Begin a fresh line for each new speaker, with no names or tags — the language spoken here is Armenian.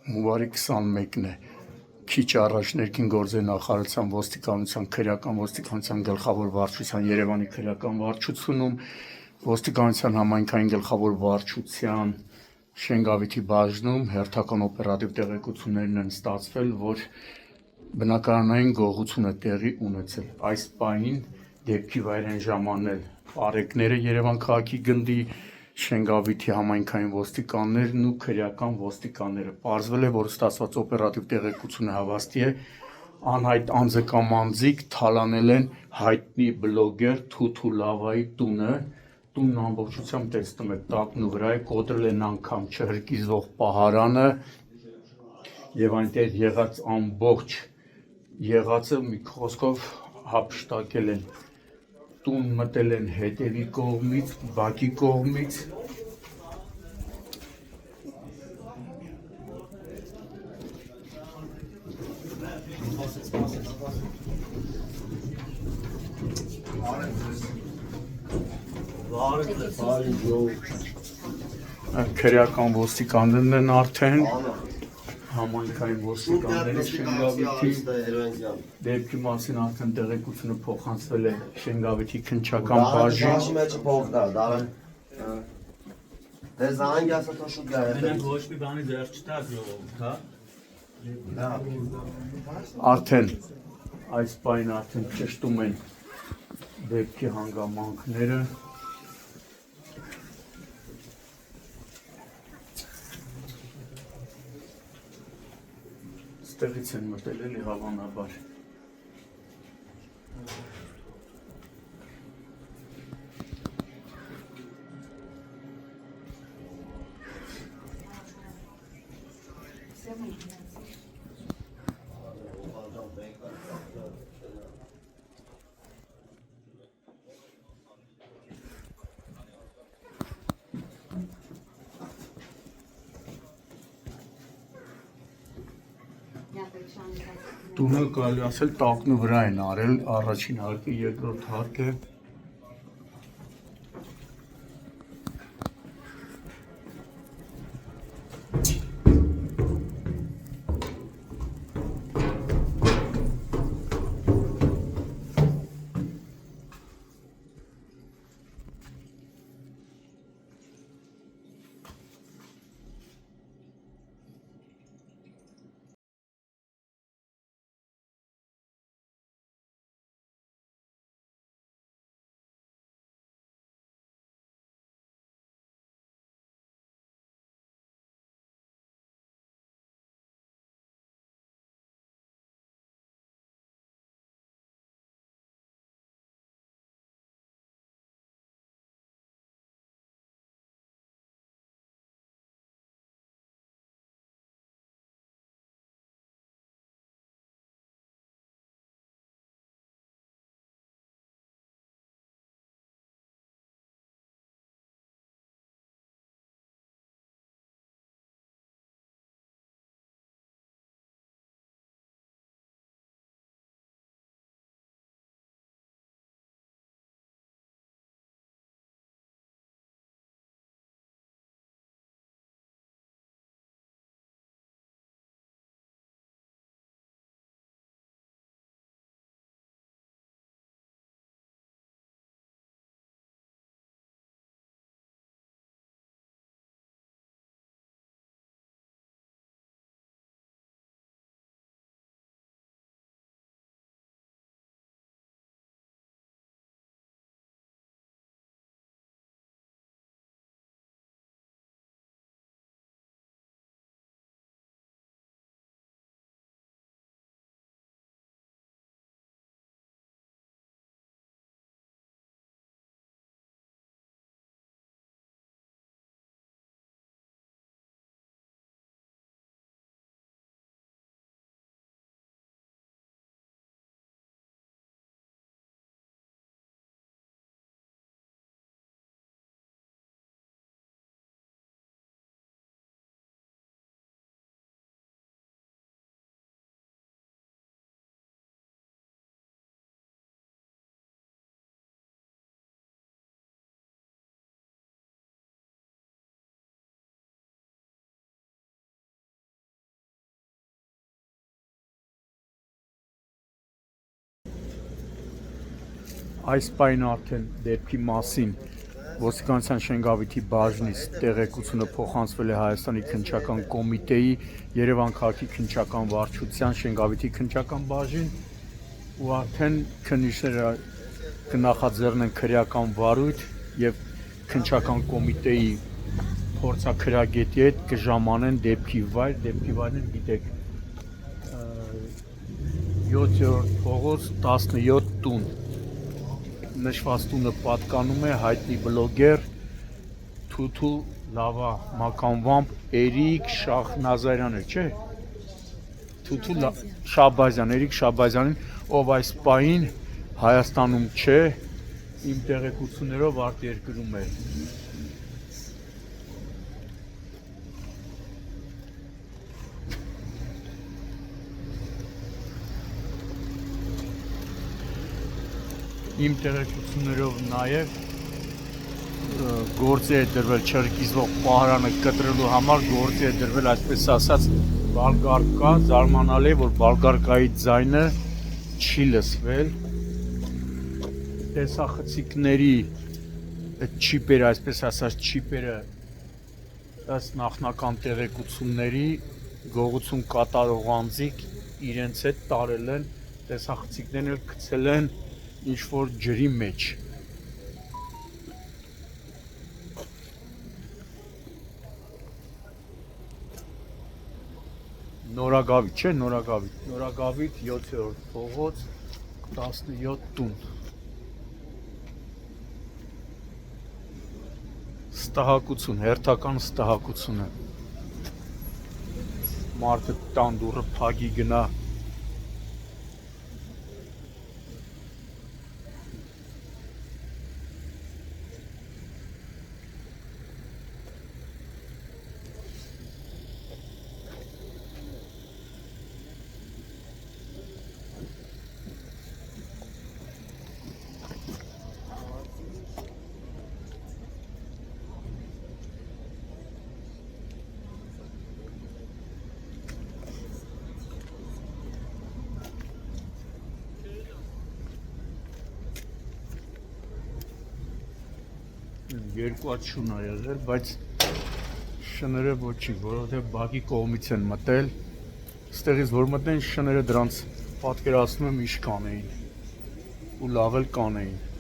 Հունվարի 21-ն է, քիչ առաջ ներքին գործերի նախարարության ոստիկանության քրեական ոստիկանության գլխավոր վարչության Երևանի քրեական վարչությունում ոստիկանության համայնքային գլխավոր վարչության Շենգավիթի բաժնում հերթական օպերատիվ տեղեկություններն են ստացվել, որ բնակարանային գողություն է տեղի ունեցել։ Այս պահին դեպքի վայր են ժամանել պարեկները Երևան քաղաքի գնդի Շենգավիթի համայնքային ոստիկաններն ու քրեական ոստիկանները։ Պարզվել է, որ ստացված օպերատիվ տեղեկությունը հավաստի է, անհայտ անձկամանձիկ թալանել են հայտնի բլոգեր Թութու Լավայի տունը, տունն ամբողջությամբ տեսնում եք տակնու վրա է, կոտրել են անգամ չհրկիզվող պահարանը եւ այնտեղ եղած ամբողջ եղածը մի խոսքով հափշտակել են, տուն մտել են հետևի կողմից, բակի կողմից, քրեական ոստիկաններն են արդեն, համայնքային ոստիկանները Շենգավիթի, դեպքի մասին արդեն տեղեկությունը փոխանցվել է Շենգավիթի քննչական բաժին։
Ոչ մի բանի ձեռք չտաք ժողովուրդ, հա։
Արդեն այս պահին արդեն ճշտում են դեպքի հանգամանքները։ Ստեղից են մտել էլի հավանաբար։ Տունը կարելի ասել տակնու վրա են արել, առաջին հարկը, երկրորդ հարկը։ Այս պայն արդեն դեպքի մասին ոստիկանության Շենգավիթի բաժնից տեղեկությունը փոխանցվել է Հայաստանի քննչական կոմիտեի Երևան քաղաքի քննչական վարչության Շենգավիթի քննչական բաժին ու արդեն քննիչները կնախաձեռնեն քրեական վարույթ եւ քննչական կոմիտեի փորձաքրագետի հետ կժամանեն դեպքի վայրն գիտեք 7-րդ փողոց 17 տուն նշված տունը պատկանում է հայտնի բլոգեր Թութու լավա մականվամբ Էրիկ Շահնազարյանը, չէ՞։ Թութու Շաբազյան, Էրիկ Շաբազյանին, ով այս պահին Հայաստանում չէ, իմ տեղեկություններով արտերկրում է։ Իմ տեղեկություններով նաև գործի է դրվել չրկիզվող պահարանը կտրելու համար գործի է դրվել այսպես ասած բալգարկա, զարմանալի է, որ բալգարկայի ձայնը չի լսվել։ Տեսախցիկների չիպերը, այսպես ասած չիպերը ըստ նախնական տեղեկությունների գողություն կատարող անձիկ իրենց հետ տարել են, տեսախցիկներն էլ գցել են ինչ-որ ջրի մեջ։ Նորագավիթ, չէ՞, Նորագավիթ 7-րդ փողոց 17 տուն։ Ստահակություն, հերթական ստահակություն է։ Մարդը տան դուռը փակի գնա երկու հատ շուն ա եղել, բայց շները ոչինչ, որովհետև բակի կողմից են մտել, ստեղից որ մտնեն շները դրանց պատկերացնում եմ իշ կանեին ու լավ էլ կանեին։